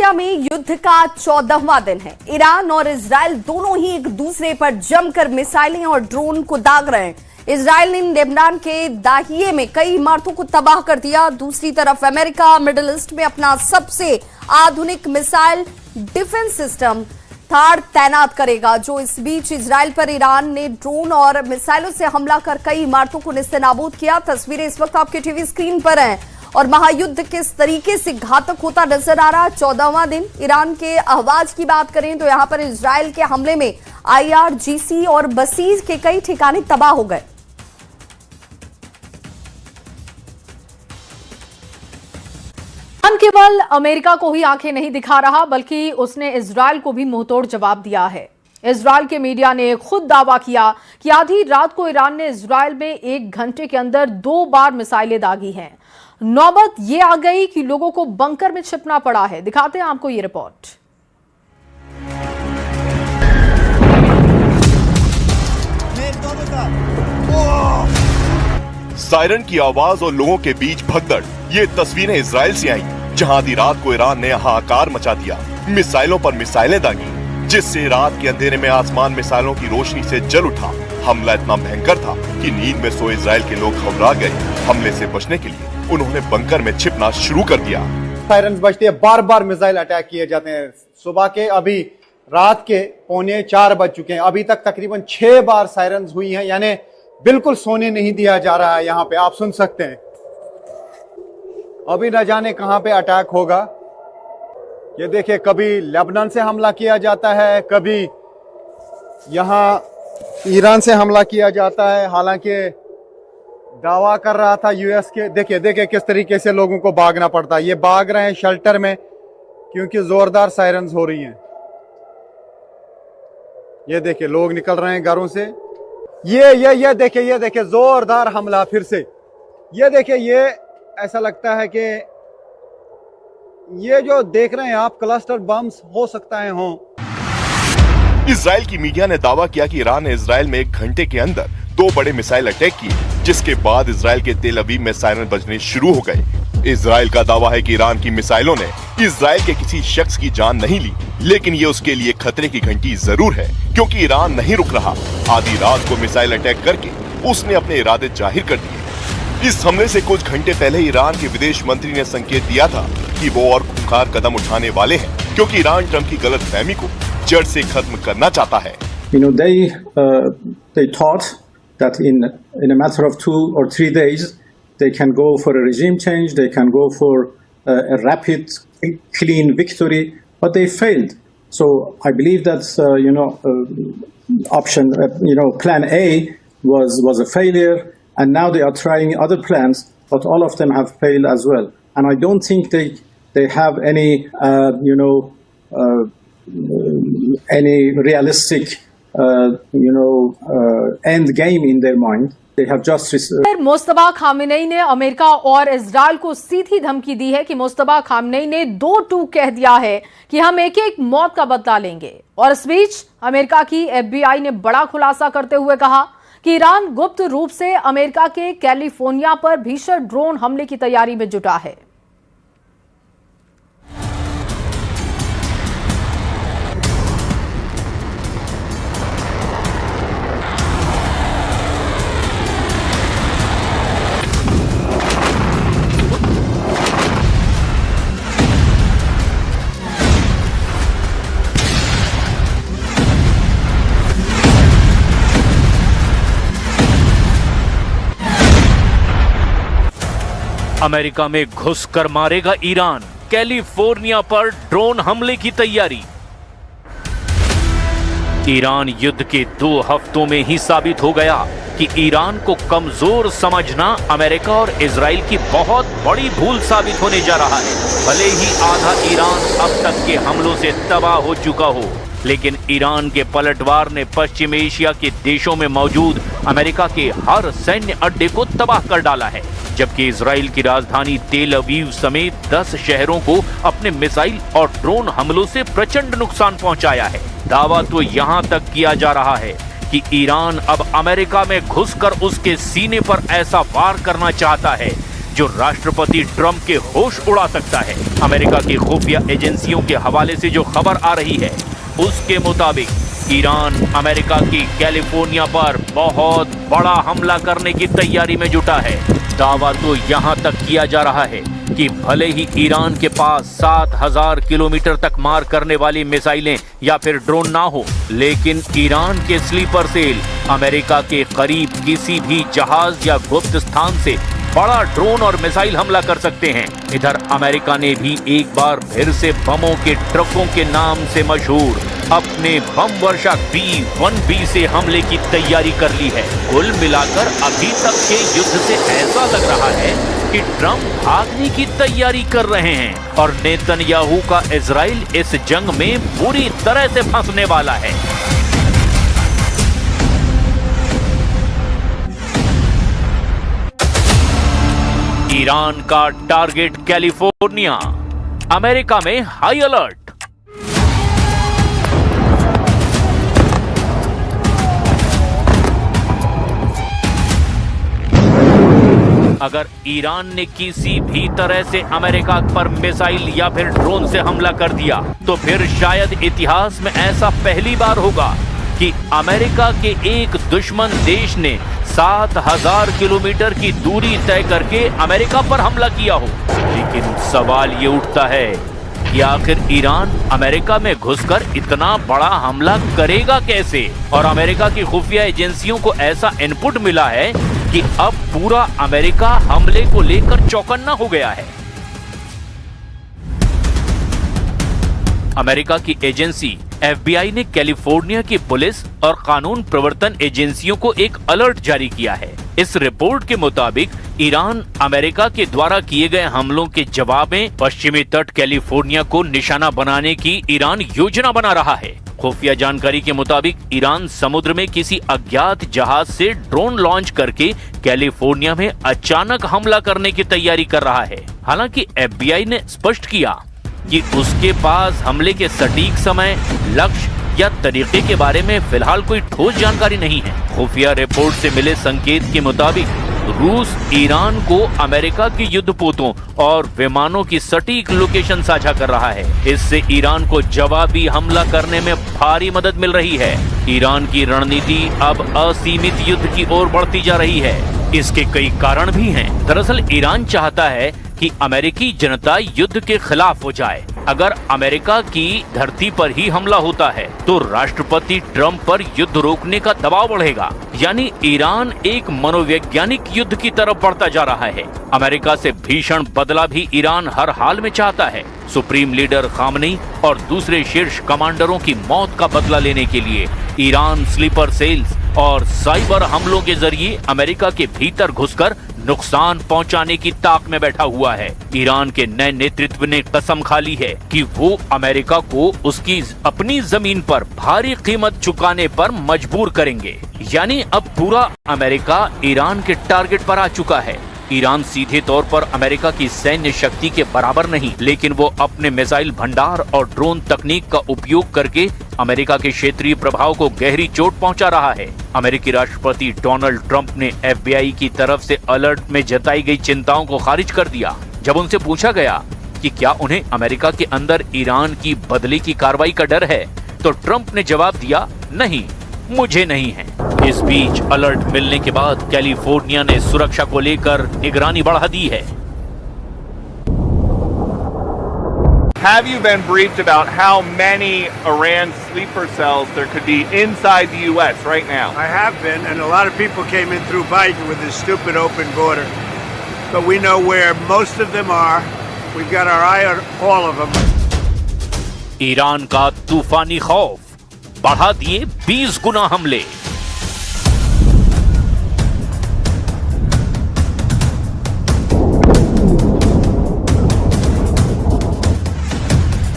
मध्य में युद्ध का 14वां दिन है। ईरान और इजराइल दोनों ही एक दूसरे पर जमकर मिसाइलें और ड्रोन को दाग रहे हैं। इजराइल ने लेबनान के दाहिए में कई इमारतों को तबाह कर दिया। दूसरी तरफ अमेरिका मिडिल ईस्ट में अपना सबसे आधुनिक मिसाइल डिफेंस सिस्टम थाड़ तैनात करेगा। जो इस बीच इजराइल पर ईरान ने ड्रोन और मिसाइलों से हमला कर कई इमारतों को नेस्तनाबूद किया। तस्वीरें इस वक्त आपके टीवी स्क्रीन पर हैं और महायुद्ध किस तरीके से घातक होता नजर आ रहा। 14वां दिन। ईरान के अहवाज की बात करें तो यहां पर इजराइल के हमले में IRGC और बसीज के कई ठिकाने तबाह हो गए। ईरान केवल अमेरिका को ही आंखें नहीं दिखा रहा बल्कि उसने इजराइल को भी मुंहतोड़ जवाब दिया है। इजराइल के मीडिया ने खुद दावा किया कि आधी रात को ईरान ने इजराइल में 1 घंटे के अंदर 2 बार मिसाइलें दागी हैं। नौबत ये आ गई कि लोगों को बंकर में छिपना पड़ा है। दिखाते हैं आपको ये रिपोर्ट। सायरन की आवाज और लोगों के बीच भगदड़। ये तस्वीरें इजराइल से आई जहां आधी रात को ईरान ने हाहाकार मचा दिया। मिसाइलों पर मिसाइलें दागी जिससे रात के अंधेरे में आसमान मिसाइलों की रोशनी से जल उठा। हमला इतना भयंकर था कि नींद में सोए इजराइल के लोग घबरा गए। हमले से बचने के लिए उन्होंने बंकर में छिपना शुरू कर दिया। सायरन बजते हैं, बार बार मिसाइल अटैक किए जाते हैं। सुबह के अभी रात के 3:45 बज चुके हैं। अभी तक तकरीबन 6 बार सायरन हुई हैं, यानी बिल्कुल सोने नहीं दिया जा रहा है। यहाँ पे आप सुन सकते हैं। अभी न जाने कहां पे अटैक होगा। ये देखिए, कभी लेबनान से हमला किया जाता है, कभी यहां ईरान से हमला किया जाता है। हालांकि दावा कर रहा था यूएस के। देखिए देखिए किस तरीके से लोगों को भागना पड़ता है। ये भाग रहे हैं शेल्टर में क्योंकि जोरदार सायरन्स हो रही हैं। ये देखिए लोग निकल रहे हैं घरों से। ये देखिए जोरदार हमला फिर से। ये देखिए, ये ऐसा लगता है कि ये जो देख रहे हैं आप क्लस्टर बम्स हो सकता है हों। इजराइल की मीडिया ने दावा किया कि ईरान ने इजराइल में 1 घंटे के अंदर 2 बड़े मिसाइल अटैक किए, जिसके बाद इजराइल के तेल अवीव में सायरन बजने शुरू हो गए। इजराइल का दावा है कि ईरान की मिसाइलों ने इजराइल के किसी शख्स की जान नहीं ली, लेकिन ये उसके लिए खतरे की घंटी जरूर है क्योंकि ईरान नहीं रुक रहा। आधी रात को मिसाइल अटैक करके उसने अपने इरादे जाहिर कर दिए। इस हमले से कुछ घंटे पहले ईरान के विदेश मंत्री ने संकेत दिया था कि वो और खूंखार कदम उठाने वाले हैं क्योंकि ईरान ट्रंप की गलतफहमी को जड़ से खत्म करना चाहता है। They thought that in a matter of 2 or 3 days they can go for a regime change, they can go for a rapid, clean victory, but they failed. So I believe that option, plan A was a failure, and now they are trying other plans, but all of them have failed as well. And I don't think they have any realistic end game in their mind. They have just Mustafa Khamenei ने America और Israel को सीधी धमकी दी है कि Mustafa Khamenei ने 2 टूक कह दिया है कि हम एक मौत का बदला लेंगे। और इस बीच अमेरिका की FBI ने बड़ा खुलासा करते हुए कहा कि ईरान गुप्त रूप से अमेरिका के कैलिफोर्निया पर भीषण ड्रोन हमले की तैयारी में जुटा है। अमेरिका में घुसकर मारेगा ईरान, कैलिफोर्निया पर ड्रोन हमले की तैयारी। ईरान युद्ध के 2 हफ्तों में ही साबित हो गया कि ईरान को कमजोर समझना अमेरिका और इजराइल की बहुत बड़ी भूल साबित होने जा रहा है। भले ही आधा ईरान अब तक के हमलों से तबाह हो चुका हो, लेकिन ईरान के पलटवार ने पश्चिम एशिया के देशों में मौजूद अमेरिका के हर सैन्य अड्डे को तबाह कर डाला है, जबकि इजराइल की राजधानी तेल अवीव समेत 10 शहरों को अपने मिसाइल और ड्रोन हमलों से प्रचंड नुकसान पहुंचाया है। दावा तो यहां तक किया जा रहा है कि ईरान अब अमेरिका में घुसकर उसके सीने पर ऐसा वार करना चाहता है जो राष्ट्रपति ट्रंप के होश उड़ा सकता है। अमेरिका की खुफिया एजेंसियों के हवाले से जो खबर आ रही है उसके मुताबिक ईरान अमेरिका की कैलिफोर्निया पर बहुत बड़ा हमला करने की तैयारी में जुटा है। दावा तो यहां तक किया जा रहा है कि भले ही ईरान के पास 7000 किलोमीटर तक मार करने वाली मिसाइलें या फिर ड्रोन ना हो, लेकिन ईरान के स्लीपर सेल अमेरिका के करीब किसी भी जहाज या गुप्त स्थान से बड़ा ड्रोन और मिसाइल हमला कर सकते हैं। इधर अमेरिका ने भी एक बार फिर से बमों के ट्रकों के नाम से मशहूर अपने बम वर्षा B-1B से हमले की तैयारी कर ली है। कुल मिलाकर अभी तक के युद्ध से ऐसा लग रहा है कि ट्रंप भागने की तैयारी कर रहे हैं और नेतन्याहू का इजराइल इस जंग में बुरी तरह से फंसने वाला है। ईरान का टारगेट कैलिफोर्निया, अमेरिका में हाई अलर्ट। अगर ईरान ने किसी भी तरह से अमेरिका पर मिसाइल या फिर ड्रोन से हमला कर दिया तो फिर शायद इतिहास में ऐसा पहली बार होगा कि अमेरिका के एक दुश्मन देश ने 7000 किलोमीटर की दूरी तय करके अमेरिका पर हमला किया हो। लेकिन सवाल ये उठता है कि आखिर ईरान अमेरिका में घुसकर इतना बड़ा हमला करेगा कैसे? और अमेरिका की खुफिया एजेंसियों को ऐसा इनपुट मिला है कि अब पूरा अमेरिका हमले को लेकर चौकन्ना हो गया है। अमेरिका की एजेंसी FBI ने कैलिफोर्निया की पुलिस और कानून प्रवर्तन एजेंसियों को एक अलर्ट जारी किया है। इस रिपोर्ट के मुताबिक ईरान अमेरिका के द्वारा किए गए हमलों के जवाब में पश्चिमी तट कैलिफोर्निया को निशाना बनाने की ईरान योजना बना रहा है। खुफिया जानकारी के मुताबिक ईरान समुद्र में किसी अज्ञात जहाज से ड्रोन लॉन्च करके कैलिफोर्निया में अचानक हमला करने की तैयारी कर रहा है। हालांकि FBI ने स्पष्ट किया कि उसके पास हमले के सटीक समय, लक्ष्य या तरीके के बारे में फिलहाल कोई ठोस जानकारी नहीं है। खुफिया रिपोर्ट से मिले संकेत के मुताबिक रूस ईरान को अमेरिका की युद्धपोतों और विमानों की सटीक लोकेशन साझा कर रहा है। इससे ईरान को जवाबी हमला करने में भारी मदद मिल रही है। ईरान की रणनीति अब असीमित युद्ध की ओर बढ़ती जा रही है। इसके कई कारण भी हैं। दरअसल ईरान चाहता है कि अमेरिकी जनता युद्ध के खिलाफ हो जाए। अगर अमेरिका की धरती पर ही हमला होता है तो राष्ट्रपति ट्रंप पर युद्ध रोकने का दबाव बढ़ेगा। यानी ईरान एक मनोवैज्ञानिक युद्ध की तरफ बढ़ता जा रहा है। अमेरिका से भीषण बदला भी ईरान हर हाल में चाहता है। सुप्रीम लीडर खामनेई और दूसरे शीर्ष कमांडरों की मौत का बदला लेने के लिए ईरान स्लीपर सेल्स और साइबर हमलों के जरिए अमेरिका के भीतर घुसकर नुकसान पहुंचाने की ताक में बैठा हुआ है। ईरान के नए नेतृत्व ने कसम खा ली है कि वो अमेरिका को उसकी अपनी जमीन पर भारी कीमत चुकाने पर मजबूर करेंगे। यानी अब पूरा अमेरिका ईरान के टारगेट पर आ चुका है। ईरान सीधे तौर पर अमेरिका की सैन्य शक्ति के बराबर नहीं, लेकिन वो अपने मिसाइल भंडार और ड्रोन तकनीक का उपयोग करके अमेरिका के क्षेत्रीय प्रभाव को गहरी चोट पहुंचा रहा है। अमेरिकी राष्ट्रपति डोनाल्ड ट्रंप ने FBI की तरफ से अलर्ट में जताई गई चिंताओं को खारिज कर दिया। जब उनसे पूछा गया कि क्या उन्हें अमेरिका के अंदर ईरान की बदले की कार्रवाई का डर है, तो ट्रंप ने जवाब दिया, नहीं, मुझे नहीं है। इस बीच अलर्ट मिलने के बाद कैलिफोर्निया ने सुरक्षा को लेकर निगरानी बढ़ा दी है। Have you been briefed about how many Iran sleeper cells there could be inside the U.S. right now? I have been, and a lot of people came in through Biden with this stupid open border. But we know where most of them are. We've got our eye on all of them. Iran का तूफानी खौफ, बढ़ा दिए 20 गुना हमले।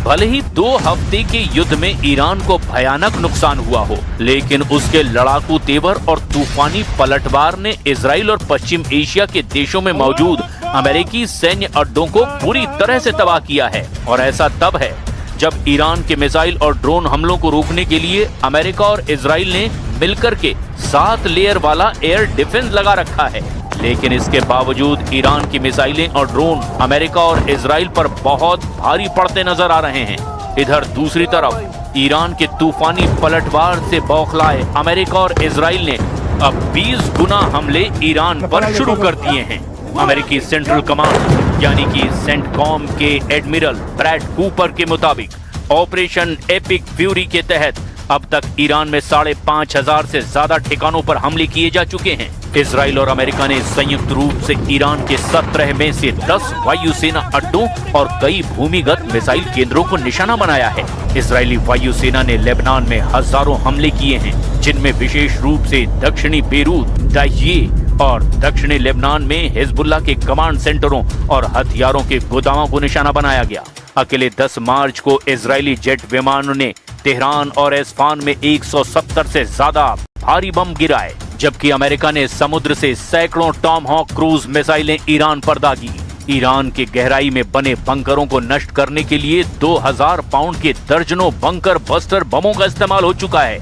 भले ही 2 हफ्ते के युद्ध में ईरान को भयानक नुकसान हुआ हो, लेकिन उसके लड़ाकू तेवर और तूफानी पलटवार ने इजराइल और पश्चिम एशिया के देशों में मौजूद अमेरिकी सैन्य अड्डों को पूरी तरह से तबाह किया है। और ऐसा तब है जब ईरान के मिसाइल और ड्रोन हमलों को रोकने के लिए अमेरिका और इजराइल ने मिलकर के 7 लेयर वाला एयर डिफेंस लगा रखा है। लेकिन इसके बावजूद ईरान की मिसाइलें और ड्रोन अमेरिका और इजराइल पर बहुत भारी पड़ते नजर आ रहे हैं। इधर दूसरी तरफ ईरान के तूफानी पलटवार से बौखलाए अमेरिका और इजराइल ने अब 20 गुना हमले ईरान पर शुरू कर दिए हैं। अमेरिकी सेंट्रल कमांड यानी कि सेंटकॉम के एडमिरल ब्रैड कूपर के मुताबिक ऑपरेशन एपिक फ्यूरी के तहत अब तक ईरान में 5,500 से ज्यादा ठिकानों पर हमले किए जा चुके हैं। इजराइल और अमेरिका ने संयुक्त रूप से ईरान के 17 में से 10 वायुसेना अड्डों और कई भूमिगत मिसाइल केंद्रों को निशाना बनाया है। इजरायली वायुसेना ने लेबनान में हजारों हमले किए हैं, जिनमें विशेष रूप से दक्षिणी बेरूत, दाहिये और दक्षिणी लेबनान में हिजबुल्लाह के कमांड सेंटरों और हथियारों के गोदामों को निशाना बनाया गया। अकेले 10 मार्च को इजरायली जेट विमानों ने तेहरान और एस्फान में 170 से ज्यादा भारी बम गिराए, जबकि अमेरिका ने समुद्र से सैकड़ों टॉमहॉक क्रूज मिसाइलें ईरान पर दागी। ईरान के गहराई में बने बंकरों को नष्ट करने के लिए 2000 पाउंड के दर्जनों बंकर बस्टर बमों का इस्तेमाल हो चुका है।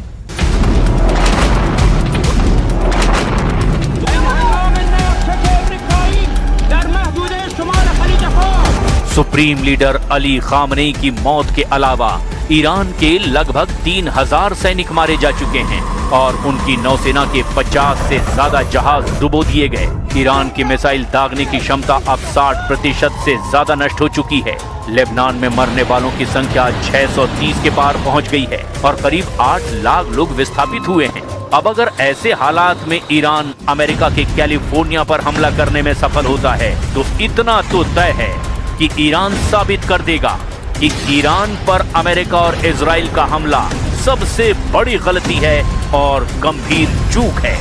सुप्रीम लीडर अली खामनेई की मौत के अलावा ईरान के लगभग 3000 सैनिक मारे जा चुके हैं और उनकी नौसेना के 50 से ज्यादा जहाज डुबो दिए गए। ईरान की मिसाइल दागने की क्षमता अब 60% से ज्यादा नष्ट हो चुकी है। लेबनान में मरने वालों की संख्या 630 के पार पहुंच गई है और करीब 8 लाख लोग विस्थापित हुए हैं। अब अगर ऐसे हालात में ईरान अमेरिका के कैलिफोर्निया पर हमला करने में सफल होता है तो इतना तो तय है कि ईरान साबित कर देगा कि ईरान पर अमेरिका और इजराइल का हमला सबसे बड़ी गलती है और गंभीर चूक है।